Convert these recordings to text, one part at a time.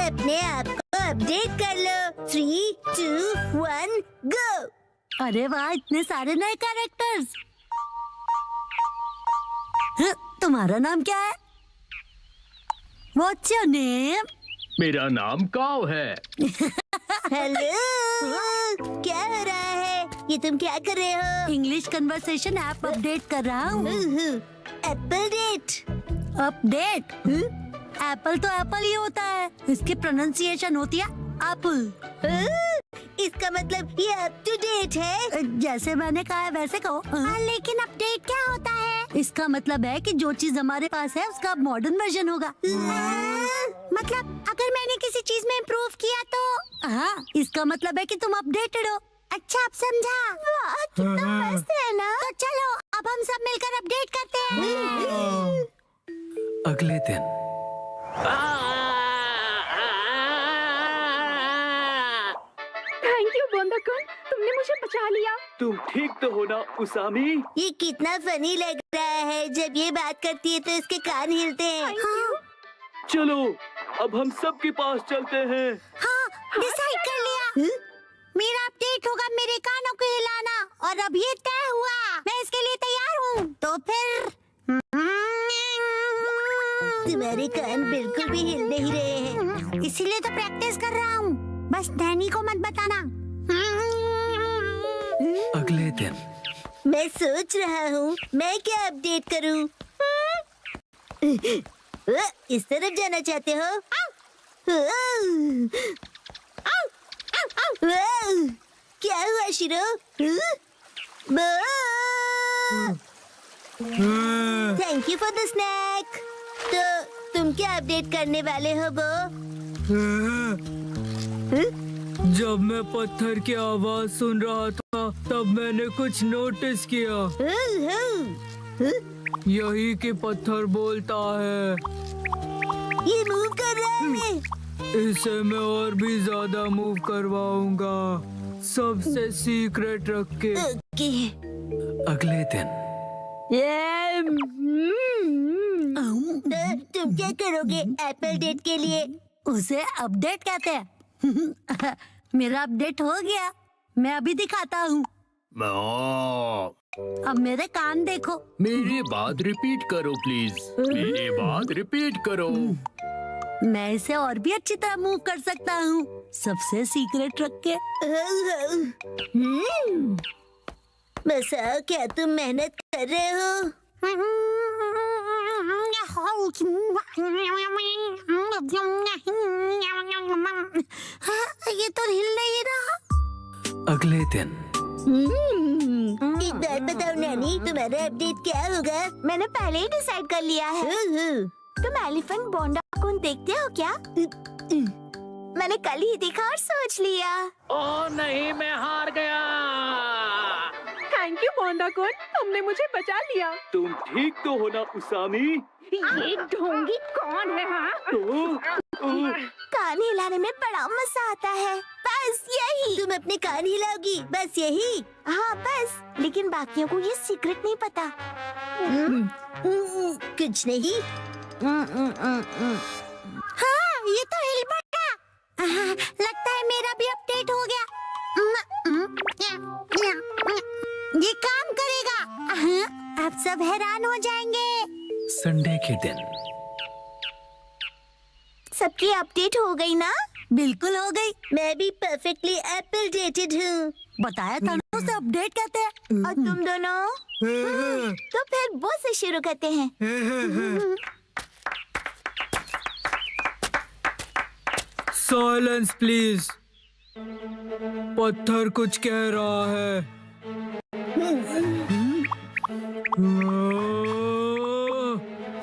अपने आप को अपडेट कर लो। 3, 2, 1 गो। अरे वाह, इतने सारे नए कैरेक्टर्स। तुम्हारा नाम क्या है? What's your name? मेरा नाम काव है। हेलो, क्या हो रहा है? ये तुम क्या कर रहे हो? इंग्लिश कन्वर्सेशन ऐप अपडेट कर रहा हूँ। Apple date. अपडेट? एप्पल तो एप्पल ही होता है, इसकी प्रोनाउंसिएशन होती है एप्पल। इसका मतलब ये अप टू डेट है। जैसे मैंने कहा है वैसे कहो। लेकिन अपडेट क्या होता है? इसका मतलब है कि जो चीज हमारे पास है उसका मॉडर्न वर्जन होगा। मतलब अगर मैंने किसी चीज में इम्प्रूव किया तो? हाँ, इसका मतलब है कि तुम अपडेटेड हो। अच्छा, अब समझा। वाह, कितना मस्त है ना। तो चलो अब हम सब मिलकर अपडेट करते हैं। अगले दिन थैंक यू बोंदा-कुन, तुमने मुझे बचा लिया। तुम ठीक तो हो ना उसामी? ये कितना फनी लग रहा है। जब ये बात करती है तो इसके कान हिलते हैं। चलो अब हम सब के पास चलते हैं। हाँ, डिसाइड कर लिया। मेरा अपडेट होगा मेरे कानों को हिलाना, और अब ये तय हुआ। मैं इसके लिए तैयार हूँ। तो फिर तुम्हारे कान बिल्कुल भी हिल नहीं रहे हैं, इसीलिए तो प्रैक्टिस कर रहा हूँ। बस नैनी को मत बताना। अगले दिन मैं सोच रहा हूँ मैं क्या अपडेट करूँ। इस तरफ जाना चाहते हो? क्या हुआ शिरो? Thank you for the snake. तो तुम क्या अपडेट करने वाले हो बो? जब मैं पत्थर की आवाज सुन रहा था तब मैंने कुछ नोटिस किया। यही कि पत्थर बोलता है। ये मूव कर रहा है। इसे मैं और भी ज्यादा मूव करवाऊंगा, सबसे सीक्रेट रख के। ओके। अगले दिन तो तुम क्या करोगे एप्पल डेट के लिए? उसे अपडेट कहते हैं। मेरा अपडेट हो गया, मैं अभी दिखाता हूँ। अब मेरे कान देखो। मेरी बात रिपीट करो प्लीज। मेरी बात रिपीट करो। मैं इसे और भी अच्छी तरह मूव कर सकता हूँ, सबसे सीक्रेट रख के। बसा, क्या तुम मेहनत कर रहे हो? ये तो हिल नहीं रहा। अगले दिन एक बात बताओ नैनी, तुम्हारा अपडेट क्या होगा? मैंने पहले ही डिसाइड कर लिया है। तुम एलिफेंट बोंडा-कुन देखते हो क्या? मैंने कल ही देखा और सोच लिया। ओह नहीं, मैं हार गया। थैंक यू बोंदा-कुन, तुमने मुझे बचा लिया। तुम ठीक तो हो ना उसामी? ये ढोंगी कौन है? हाँ, कान हिलाने में बड़ा मजा आता है। बस यही। तुम अपने कान हिलाओगी, बस यही? हाँ बस, लेकिन बाकियों को ये सीक्रेट नहीं पता। कुछ नहीं। हाँ, ये तो हिल पड़ा। लगता है मेरा भी अपडेट हो गया। ये काम करेगा। अब सब हैरान हो जाएंगे। संडे के दिन सबकी अपडेट हो गई ना? बिल्कुल हो गई। मैं भी परफेक्टली एप्पल डेटेड हूँ। बताया था ना, उसे अपडेट कहते हैं। और तुम दोनों? तो फिर वो से शुरू करते हैं। Silence please. पत्थर कुछ कह रहा है।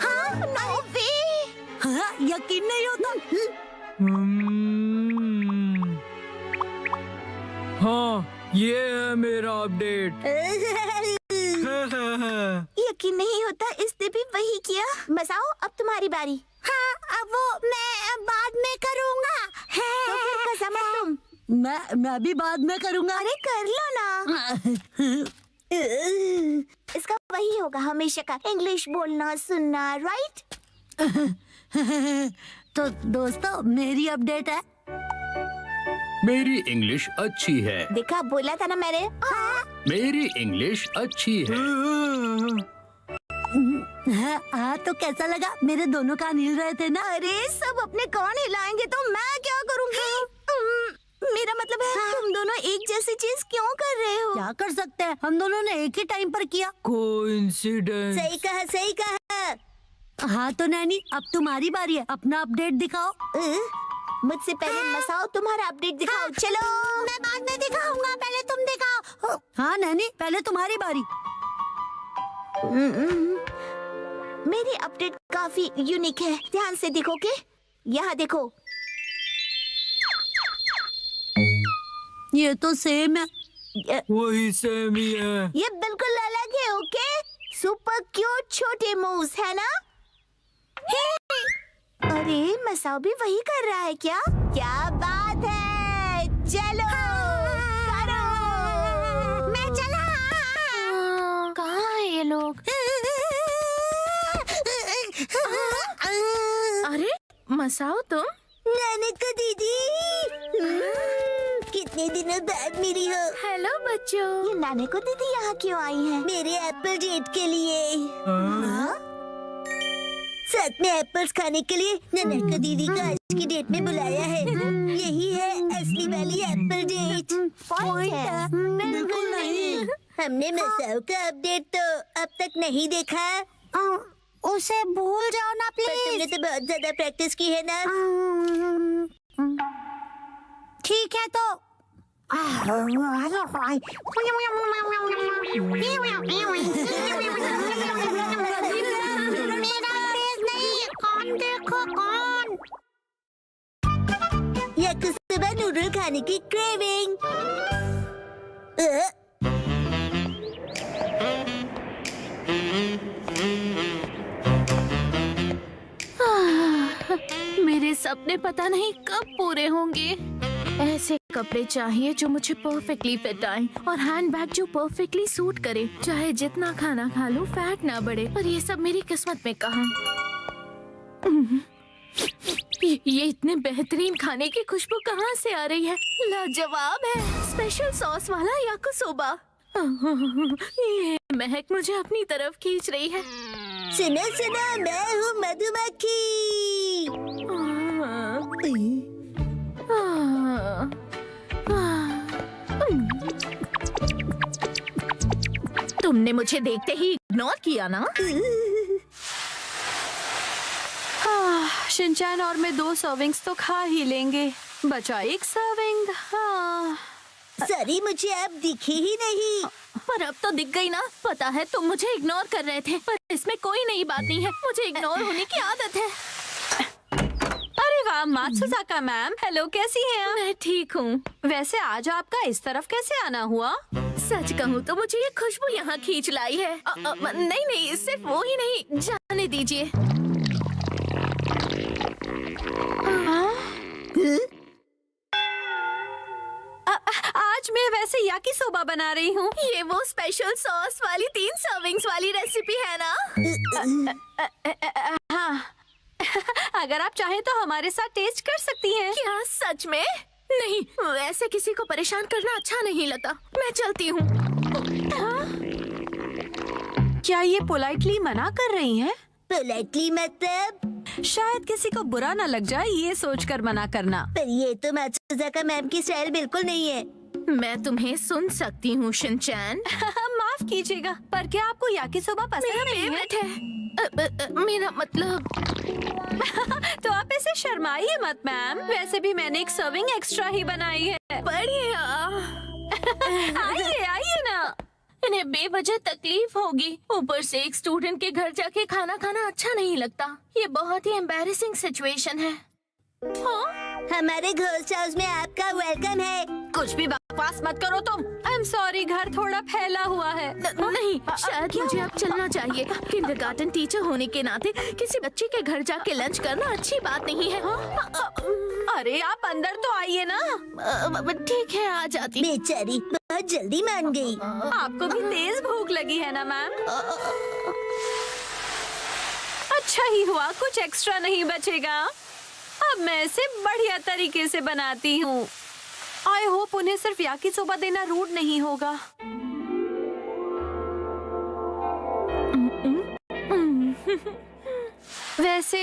हाँ, नो वे। हाँ, यकीन नहीं होता। हाँ, ये है मेरा अपडेट। यकीन नहीं होता, इसने भी वही किया। बसाओ, अब तुम्हारी बारी। हाँ, अब वो मैं बाद में करूँगा। तो फिर कसम है तुम। मैं भी बाद में करूँगा। अरे कर लो ना। इसका वही होगा हमेशा का, इंग्लिश बोलना सुनना, राइट? तो दोस्तों मेरी अपडेट है। मेरी इंग्लिश अच्छी है। देखा, बोला था ना मैंने। मेरी इंग्लिश अच्छी है। हाँ तो कैसा लगा? मेरे दोनों कान हिल रहे थे ना। अरे सब अपने कान हिलाएंगे तो मैं क्या करूँगी? मेरा मतलब है तुम दोनों एक जैसी चीज क्यों कर रहे हो? क्या कर सकते हैं, हम दोनों ने एक ही टाइम पर किया। कोइंसिडेंस। सही कहा, सही कहा। हाँ तो नैनी, अब तुम्हारी बारी है, अपना अपडेट दिखाओ। मुझसे पहले मसाओ तुम्हारा अपडेट दिखाओ। चलो, मैं बाद में दिखाऊंगा, पहले तुम दिखाओ। हाँ नैनी, पहले तुम्हारी बारी। मेरी अपडेट काफी यूनिक है, ध्यान से देखोगे? यहाँ देखो। ये तो सेम है। वही सेम ही है। ये बिल्कुल अलग है, ओके? सुपर क्यूट छोटे मूव्स है ना? अरे मसाओ भी वही कर रहा है क्या? क्या बात है, चलो करो। मैं चला। कहाँ है ये लोग? अरे मसाओ तुम? नानका दीदी, कितने दिनों बाद मिली हो। हेलो बच्चों। ये नानका दीदी यहाँ क्यों आई है? मेरे एप्पल डेट के लिए। हाँ? साथ में एप्पल्स खाने के लिए नानका दीदी को आज की डेट में बुलाया है। यही है असली वाली एप्पल डेट। पॉइंट है? बिल्कुल नहीं। हमने मसाओ का अपडेट तो अब तक नहीं देखा। उसे भूल जाओ ना प्लीज। पर तुमने तो बहुत ज्यादा प्रैक्टिस की है ना। ठीक है तो सुबह नूडल खाने की क्रेविंग। मेरे सपने पता नहीं कब पूरे होंगे। ऐसे कपड़े चाहिए जो मुझे परफेक्टली फिट आए और हैंडबैग जो परफेक्टली सूट करे। चाहे जितना खाना खा लूं फैट ना बढ़े, पर ये सब मेरी किस्मत में कहाँ। ये इतने बेहतरीन खाने की खुशबू कहाँ से आ रही है? लाजवाब है, स्पेशल सॉस वाला याकिसोबा। ये महक मुझे अपनी तरफ खींच रही है। सुनो सुनो, मैं हूँ मधुमक्खी। तुमने मुझे देखते ही इग्नोर किया ना? शिनचैन और मैं 2 सर्विंग्स तो खा ही लेंगे, बचा एक सर्विंग। हाँ सॉरी, मुझे अब दिखी ही नहीं। पर अब तो दिख गई ना। पता है तुम मुझे इग्नोर कर रहे थे, पर इसमें कोई नई बात नहीं है। मुझे इग्नोर होने की आदत है। अरे वाह मात्सुजाका मैम, हेलो, कैसी हैं आप? मैं ठीक हूँ। वैसे आज आपका इस तरफ कैसे आना हुआ? सच कहूँ तो मुझे ये खुशबू यहाँ खींच लाई है। नहीं नहीं, सिर्फ वो ही नहीं, जाने दीजिए। आज मैं वैसे याकिसोबा बना रही हूँ। ये वो स्पेशल सॉस वाली 3 सर्विंग्स वाली रेसिपी है ना? हाँ अगर आप चाहें तो हमारे साथ टेस्ट कर सकती हैं। क्या सच में? नहीं, ऐसे किसी को परेशान करना अच्छा नहीं लगता। मैं चलती हूँ। क्या ये पोलाइटली मना कर रही हैं? पोलाइटली मतलब? शायद किसी को बुरा न लग जाए ये सोचकर मना करना। पर ये तो मात्सुजाका मैम की स्टाइल बिल्कुल नहीं है। मैं तुम्हें सुन सकती हूँ शिनचैन। माफ कीजिएगा, पर क्या आपको याकिसोबा पसंद नहीं है? है। मेरा मतलब तो आप ऐसे शर्माइए मत मैम, वैसे भी मैंने एक सर्विंग एक्स्ट्रा ही बनाई है। बढ़िया। आइए आइए ना। इन्हें बेवजह तकलीफ होगी, ऊपर से एक स्टूडेंट के घर जाके खाना खाना अच्छा नहीं लगता। ये बहुत ही एम्बैरेसिंग सिचुएशन है। हमारे घोस्ट हाउस में आपका वेलकम है। कुछ भी बकवास मत करो तुम। आई एम सॉरी, घर थोड़ा फैला हुआ है। नहीं, शायद मुझे अब चलना चाहिए। किंडरगार्टन टीचर होने के नाते किसी बच्चे के घर जाके लंच करना अच्छी बात नहीं है। अरे आप अंदर तो आइए ना। ठीक है, आ जाती। बेचारी बहुत जल्दी मान गई। आपको भी तेज भूख लगी है ना मैम? अच्छा ही हुआ, कुछ एक्स्ट्रा नहीं बचेगा। अब मैं इसे बढ़िया तरीके से बनाती हूँ। आई होप उन्हें सिर्फ याकिसोबा देना रूड नहीं होगा। वैसे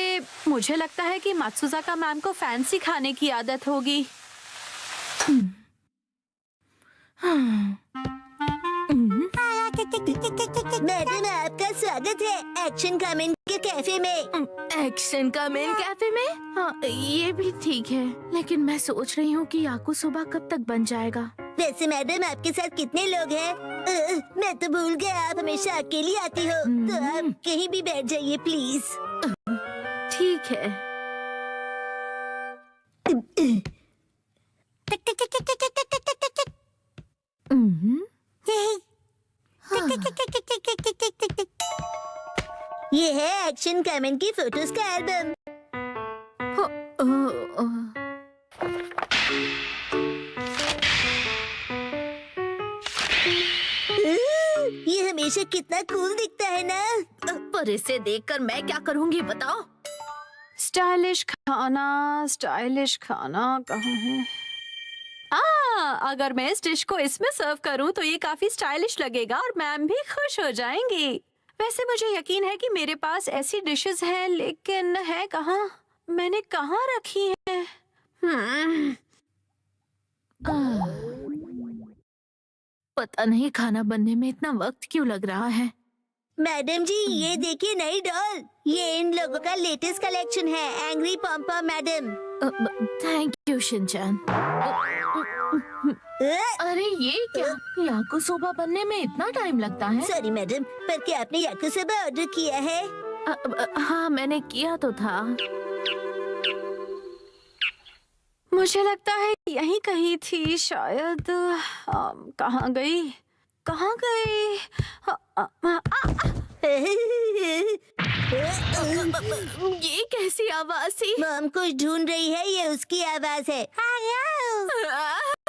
मुझे लगता है कि मात्सुजाका मैम को फैंसी खाने की आदत होगी। मैडम, आपका स्वागत है एक्शन कमेंट के कैफे में। एक्शन का मेन कैफे में? हाँ, ये भी ठीक है, लेकिन मैं सोच रही हूँ कि याकुसोबा कब तक बन जाएगा। वैसे मैडम, आपके साथ कितने लोग हैं? मैं तो भूल गया, आप हमेशा अकेली आती हो, तो आप कहीं भी बैठ जाइए प्लीज। ठीक है। ये है एक्शन कमेंट की फोटोज का एल्बम। ये हमेशा कितना कूल दिखता है ना। पर इसे देखकर मैं क्या करूँगी बताओ? स्टाइलिश खाना कहाँ है? अगर मैं इस डिश को इसमें सर्व करूं तो ये काफी स्टाइलिश लगेगा और मैम भी खुश हो जाएंगी। वैसे मुझे यकीन है कि मेरे पास ऐसी डिशेस हैं, लेकिन है कहाँ? मैंने कहाँ रखी है? पता नहीं खाना बनने में इतना वक्त क्यों लग रहा है। मैडम जी, ये देखिए नई डॉल। ये इन लोगों का लेटेस्ट कलेक्शन है, angry pompom madam. Thank you Shinchan. अरे ये क्या? याकुसोबा बनने में इतना टाइम लगता है? सॉरी मैडम, पर क्या आपने याकुसोबा ऑर्डर किया है? हाँ, मैंने किया तो था। मुझे लगता है यहीं कहीं थी शायद। कहाँ गई? ये कैसी आवाज थी? मॉम कुछ ढूंढ रही है, ये उसकी आवाज है।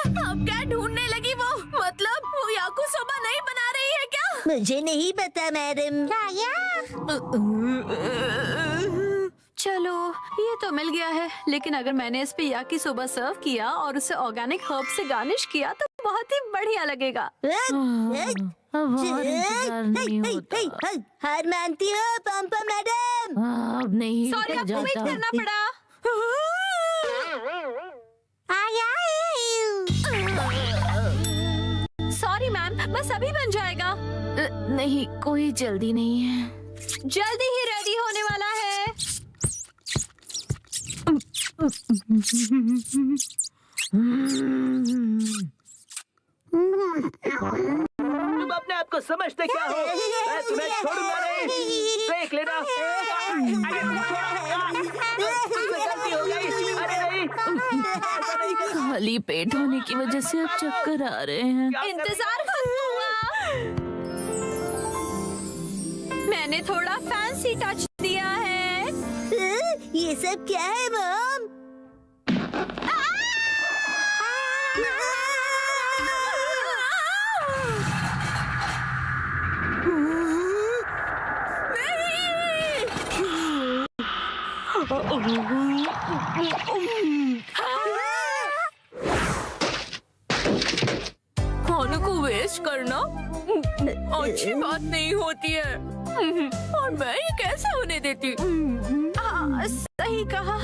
अब क्या ढूंढने लगी वो? मतलब वो याकुसोबा नहीं बना रही है क्या? मुझे नहीं पता मैडम। चलो, ये तो मिल गया है, लेकिन अगर मैंने इस पे याकिसोबा सर्व किया और उसे ऑर्गेनिक हर्ब से गार्निश किया तो बहुत ही बढ़िया लगेगा। अब और इंतजार नहीं होता। हार मानती हो पॉम्पम मैडम? अब नहीं सॉरी, आपको वेट जाता। करना पड़ा। सॉरी मैम, बस अभी बन जाएगा। नहीं, कोई जल्दी नहीं है। जल्दी ही रेडी होने वाला है। तुम अपने आप को समझते क्या हो? मैं तुम्हें छोड़ूंगा नहीं। देख लेना। गलती हो गई। अरे नहीं। खाली पेट होने की वजह से अब चक्कर आ रहे हैं। इंतजार करूंगा। मैंने थोड़ा फैंसी टच दिया है। ये सब क्या है मॉम? खाने को वेस्ट करना अच्छी बात नहीं होती है। और मैं ये कैसे होने देती? सही कहा।